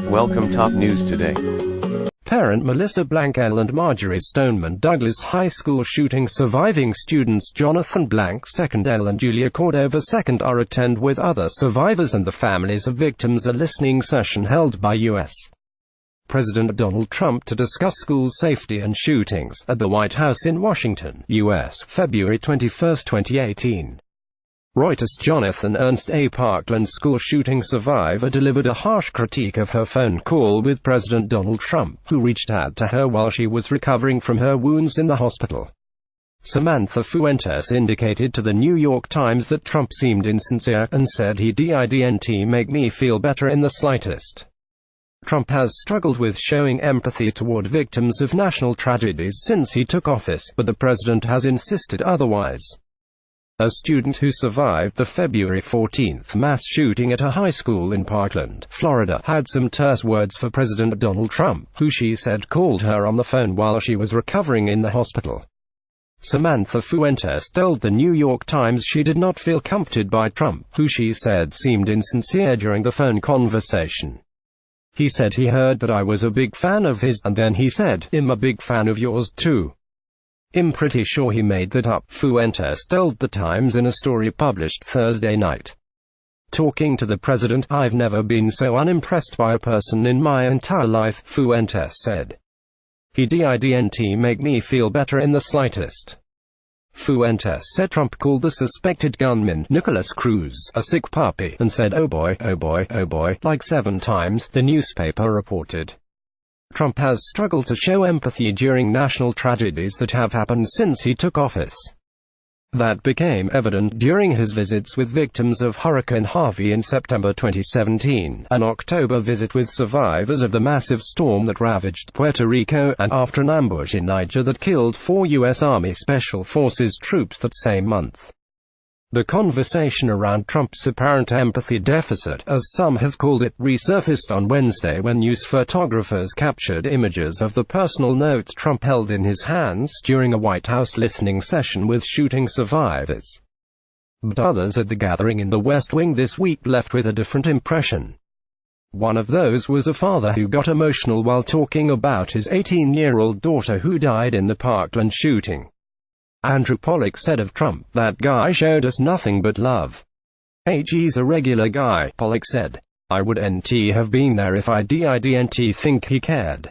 Welcome top news today. Parent Melissa Blank L and Marjory Stoneman Douglas High School shooting surviving students Jonathan Blank 2nd L and Julia Cordover 2nd are attend with other survivors and the families of victims a listening session held by U.S. President Donald Trump to discuss school safety and shootings at the White House in Washington, U.S., February 21, 2018. Reuters' Jonathan Ernst, a Parkland school shooting survivor, delivered a harsh critique of her phone call with President Donald Trump, who reached out to her while she was recovering from her wounds in the hospital. Samantha Fuentes indicated to the New York Times that Trump seemed insincere, and said he didn't make me feel better in the slightest. Trump has struggled with showing empathy toward victims of national tragedies since he took office, but the president has insisted otherwise. A student who survived the February 14 mass shooting at a high school in Parkland, Florida, had some terse words for President Donald Trump, who she said called her on the phone while she was recovering in the hospital. Samantha Fuentes told the New York Times she did not feel comforted by Trump, who she said seemed insincere during the phone conversation. He said he heard that I was a big fan of his, and then he said, "I'm a big fan of yours too. I'm pretty sure he made that up," Fuentes told The Times in a story published Thursday night. Talking to the president, "I've never been so unimpressed by a person in my entire life," Fuentes said. "He didn't make me feel better in the slightest." Fuentes said Trump called the suspected gunman, Nicholas Cruz, a sick puppy, and said, "Oh boy, oh boy, oh boy," like 7 times, the newspaper reported. Trump has struggled to show empathy during national tragedies that have happened since he took office. That became evident during his visits with victims of Hurricane Harvey in September 2017, an October visit with survivors of the massive storm that ravaged Puerto Rico, and after an ambush in Niger that killed 4 U.S. Army Special Forces troops that same month. The conversation around Trump's apparent empathy deficit, as some have called it, resurfaced on Wednesday when news photographers captured images of the personal notes Trump held in his hands during a White House listening session with shooting survivors. But others at the gathering in the West Wing this week left with a different impression. One of those was a father who got emotional while talking about his 18-year-old daughter who died in the Parkland shooting. Andrew Pollock said of Trump, "That guy showed us nothing but love. He's a regular guy," Pollock said. "I wouldn't have been there if I didn't think he cared."